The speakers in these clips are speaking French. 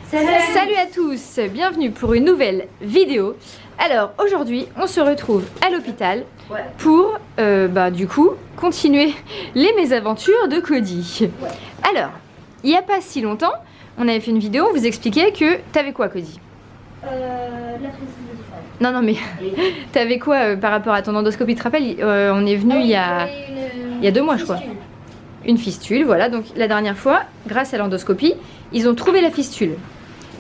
Salut à tous, bienvenue pour une nouvelle vidéo. Alors aujourd'hui on se retrouve à l'hôpital pour du coup continuer les mésaventures de Cody. Alors il n'y a pas si longtemps on avait fait une vidéo, on vous expliquait que t'avais quoi Cody? La prise de Non mais t'avais quoi par rapport à ton endoscopie? Tu te rappelles, on est venu il y a 2 mois je crois. Une fistule, voilà. Donc la dernière fois, grâce à l'endoscopie, ils ont trouvé la fistule.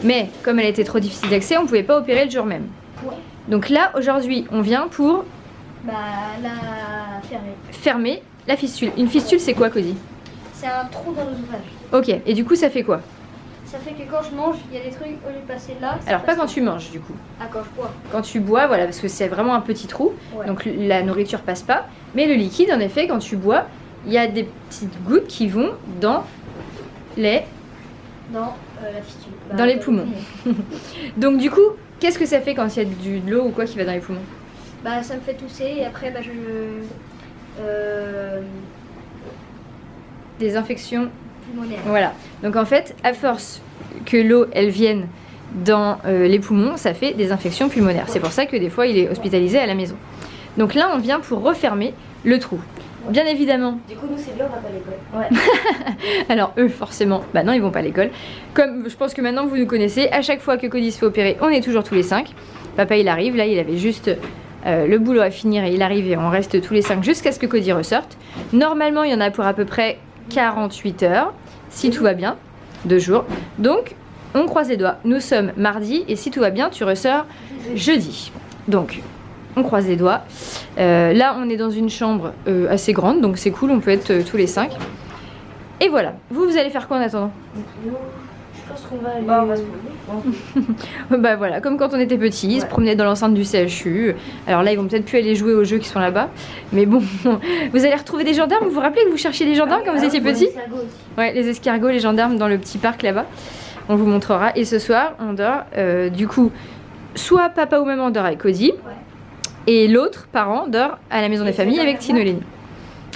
Mais comme elle était trop difficile d'accès, on ne pouvait pas opérer le jour même. Ouais. Donc là, aujourd'hui, on vient pour la fermer la fistule. Une fistule, c'est quoi, Cody? C'est un trou dans l'œsophage. Ok, et du coup, ça fait quoi? Ça fait que quand je mange, il y a des trucs, au lieu de passer là... Alors pas quand tu manges, du coup. Ah, quand je bois. Quand tu bois, voilà, parce que c'est vraiment un petit trou. Ouais. Donc la nourriture passe pas. Mais le liquide, en effet, quand tu bois, il y a des petites gouttes qui vont dans les... Dans la fistule. Dans les poumons. Donc du coup, qu'est-ce que ça fait quand il y a de l'eau ou quoi qui va dans les poumons? Ça me fait tousser et après Des infections pulmonaires. Voilà. Donc en fait, à force que l'eau elle vienne dans les poumons, ça fait des infections pulmonaires. C'est pour ça que des fois il est hospitalisé à la maison. Donc là, on vient pour refermer le trou. Bien évidemment. Du coup, nous, c'est bien, on va pas à l'école. Ouais. Alors eux, forcément, non, ils vont pas à l'école. Comme je pense que maintenant vous nous connaissez, à chaque fois que Cody se fait opérer, on est toujours tous les 5. Papa, il arrive. Là, il avait juste le boulot à finir et il arrive et on reste tous les 5 jusqu'à ce que Cody ressorte. Normalement, il y en a pour à peu près 48 heures, si tout va bien, 2 jours. Donc, on croise les doigts. Nous sommes mardi et si tout va bien, tu ressors jeudi. Donc, on croise les doigts. Là, on est dans une chambre assez grande, donc c'est cool, on peut être tous les 5. Et voilà. Vous allez faire quoi en attendant? Je pense qu'on va aller... on va se promener. Voilà, comme quand on était petits, ils se promenaient dans l'enceinte du CHU. Alors là, ils vont peut-être plus aller jouer aux jeux qui sont là-bas. Mais bon, vous allez retrouver des gendarmes. Vous vous rappelez que vous cherchiez des gendarmes quand vous étiez petits? Ouais, les escargots, les gendarmes dans le petit parc là-bas. On vous montrera. Et ce soir, on dort. Du coup, soit papa ou maman dort avec Cody. Ouais. Et l'autre parent dort à la maison des familles avec Tino et Lénie.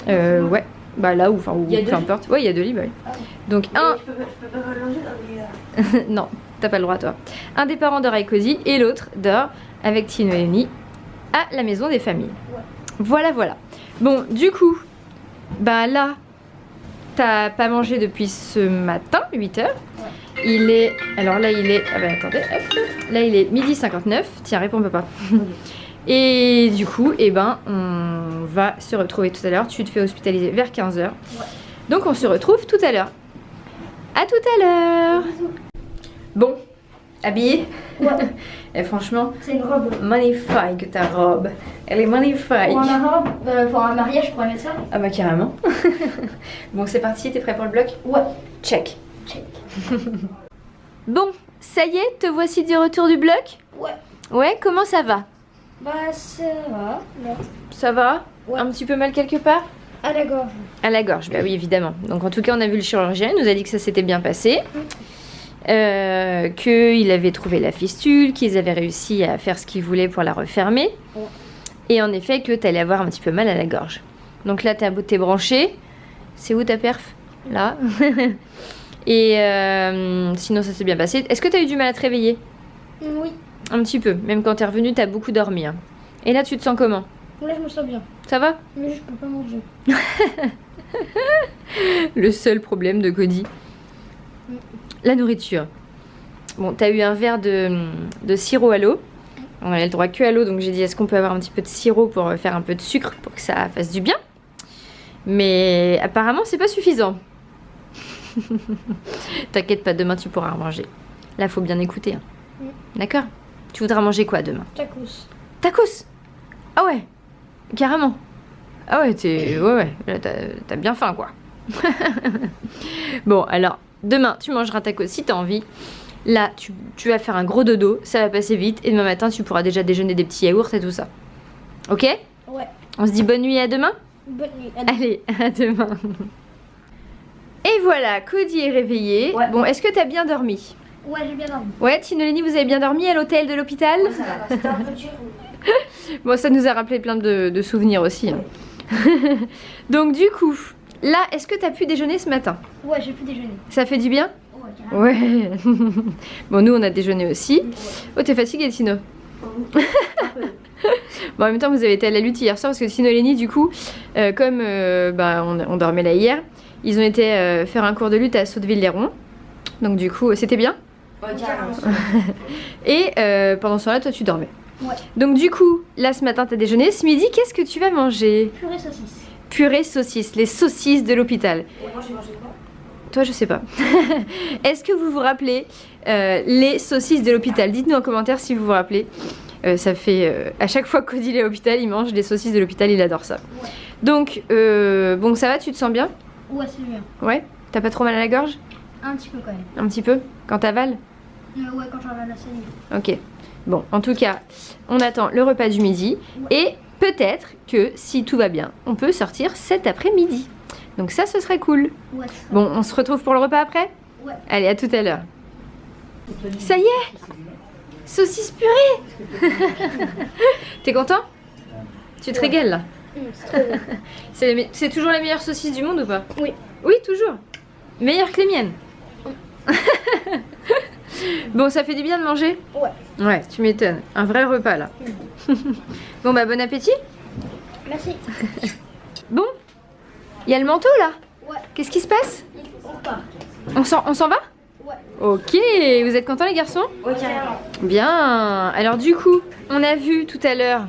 Ouais, là où, enfin, peu importe. Ouais, il y a 2 lits, bah oui. Ah. Donc un... Je peux pas m'allonger dans les... Non, t'as pas le droit toi. Un des parents dort avec Cody et l'autre dort avec Tino et Lénie à la maison des familles. Ouais. Voilà. Bon, du coup, là, t'as pas mangé depuis ce matin, 8h. Ouais. Il est... Alors là, il est... attendez, hop. Là, il est 12h59. Tiens, réponds papa. Et du coup, on va se retrouver tout à l'heure. Tu te fais hospitaliser vers 15h. Ouais. Donc on se retrouve tout à l'heure. À tout à l'heure. Bon, habillée? Ouais. Et franchement, c'est une robe magnifique ta robe. Elle est magnifique. Pour un mariage, je pourrais mettre ça? Ah carrément. Bon, c'est parti, t'es prêt pour le bloc? Ouais. Check. Bon, ça y est, te voici du retour du bloc? Ouais. Ouais, comment ça va? Ça va. Ouais. Ça va? Ouais. Un petit peu mal quelque part? À la gorge. À la gorge, oui évidemment. Donc en tout cas on a vu le chirurgien, il nous a dit que ça s'était bien passé. Qu'il avait trouvé la fistule, qu'ils avaient réussi à faire ce qu'ils voulaient pour la refermer. Ouais. Et en effet que tu allais avoir un petit peu mal à la gorge. Donc là t'es branché. C'est où ta perf? Là. Et sinon ça s'est bien passé. Est-ce que tu as eu du mal à te réveiller? Oui. Un petit peu, même quand t'es revenu, t'as beaucoup dormi. Hein. Et là, tu te sens comment? Là, je me sens bien. Ça va? Mais je peux pas manger. Le seul problème de Cody. La nourriture. Bon, t'as eu un verre de sirop à l'eau. On a le droit que à l'eau, donc j'ai dit est-ce qu'on peut avoir un petit peu de sirop pour faire un peu de sucre pour que ça fasse du bien? Mais apparemment, c'est pas suffisant. T'inquiète pas, demain tu pourras en manger. Là, faut bien écouter. Hein. D'accord? Tu voudras manger quoi demain? Tacos. Tacos? Ah ouais, carrément. Ah ouais, là, t'as bien faim quoi. Bon, alors, demain, tu mangeras tacos si t'as envie. Là, tu vas faire un gros dodo, ça va passer vite. Et demain matin, tu pourras déjà déjeuner des petits yaourts et tout ça. Ok? Ouais. On se dit bonne nuit et à demain? Bonne nuit. À demain. Allez, à demain. Et voilà, Cody est réveillé. Ouais. Bon, est-ce que t'as bien dormi? Ouais, j'ai bien dormi. Ouais, Tino et Lénie, vous avez bien dormi à l'hôtel de l'hôpital? Ouais, ça va. C'était un peu dur. Bon, ça nous a rappelé plein de souvenirs aussi. Hein. Donc du coup, là, est-ce que tu as pu déjeuner ce matin? Ouais, j'ai pu déjeuner. Ça fait du bien? Ouais. carrément. Ouais. Bon, nous, on a déjeuné aussi. Oh, t'es fatiguée, Tino? Bon, en même temps, vous avez été à la lutte hier soir parce que Tino et Lenny, du coup, comme on dormait là hier, ils ont été faire un cours de lutte à Sotteville-les-Ronds. Donc, du coup, c'était bien. Ouais, carrément. Et pendant ce temps-là, toi, tu dormais. Ouais. Donc, du coup, là, ce matin, t'as déjeuné. Ce midi, qu'est-ce que tu vas manger? Purée saucisse. Purée saucisse, les saucisses de l'hôpital. Et moi, j'ai mangé quoi? Toi, je sais pas. Est-ce que vous vous rappelez les saucisses de l'hôpital? Dites-nous en commentaire si vous vous rappelez. Ça fait à chaque fois que Cody est à l'hôpital, il mange des saucisses de l'hôpital, il adore ça. Ouais. Donc, bon, ça va, tu te sens bien? Ouais, c'est bien. Ouais? T'as pas trop mal à la gorge? Un petit peu quand même. Un petit peu? Quand t'avales? Ouais, quand j'en ai la saline. Ok. Bon, en tout cas, on attend le repas du midi. Ouais. Et peut-être que, si tout va bien, on peut sortir cet après-midi. Donc ça, ce serait cool. Ouais. Bon, on se retrouve pour le repas après? Ouais. Allez, à tout à l'heure. Ça y est! Saucisse purée! T'es content? Tu te régales là? C'est trop bon. C'est toujours la meilleure saucisse du monde ou pas? Oui. Oui, toujours. Meilleure que les miennes. Bon, ça fait du bien de manger? Ouais. Ouais, tu m'étonnes. Un vrai repas là. Bon, bah bon appétit. Merci. Bon, il y a le manteau là. Ouais. Qu'est-ce qui se passe? On repart. On s'en va? Ouais. Ok, vous êtes contents les garçons? Ouais, carrément. Bien. Alors du coup, on a vu tout à l'heure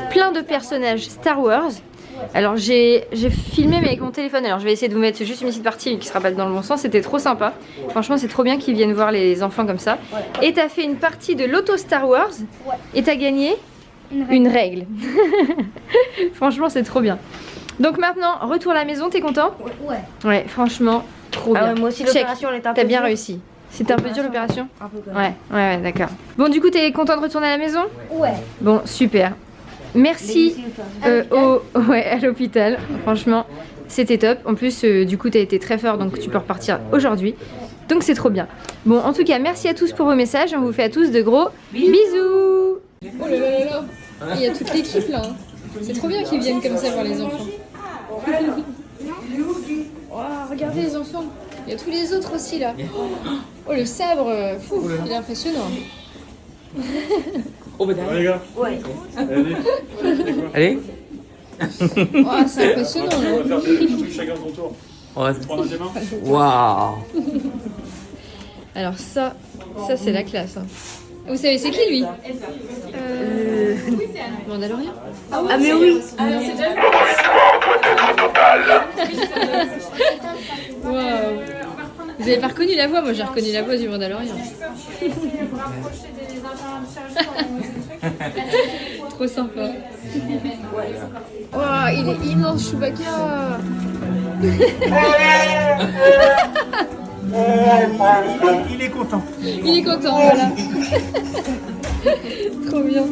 plein de personnages Star Wars. Alors j'ai filmé mais avec mon téléphone, alors je vais essayer de vous mettre juste une petite partie qui sera pas dans le bon sens, c'était trop sympa. Franchement c'est trop bien qu'ils viennent voir les enfants comme ça. Ouais. Et t'as fait une partie de l'auto Star Wars Ouais. et t'as gagné Une une règle. Franchement c'est trop bien. Donc maintenant, retour à la maison, t'es content? Ouais. Ouais, franchement, trop bien. moi aussi Check. l'opération elle était un peu T'as bien dure. réussi. C'était un peu dur l'opération? Un peu quand même. Ouais, d'accord. Bon du coup t'es content de retourner à la maison? Ouais. Bon, super. Merci à l'hôpital. Franchement, c'était top. En plus, du coup, tu as été très fort, donc tu peux repartir aujourd'hui. Donc c'est trop bien. Bon, en tout cas, merci à tous pour vos messages. On vous fait à tous de gros bisous. Oh là là là là. Il y a toute l'équipe là. C'est trop bien qu'ils viennent comme ça voir les enfants. Oh, regardez les enfants. Il y a tous les autres aussi là. Oh, le sabre, fou, il est impressionnant. Oh bah derrière. Les gars, Ouais. Allez. Oh, c'est impressionnant là. on va faire des trucs chacun son tour. Ouais. Prends un des mains. Waouh. Alors ça c'est la classe. Hein. Vous savez c'est qui lui? Mandalorian. Ah mais oui. Waouh. Vous avez pas reconnu la voix? Moi j'ai reconnu la voix du Mandalorian. Trop sympa. Oh, il est immense Chewbacca. Il est content. Il est content, voilà. Trop bien.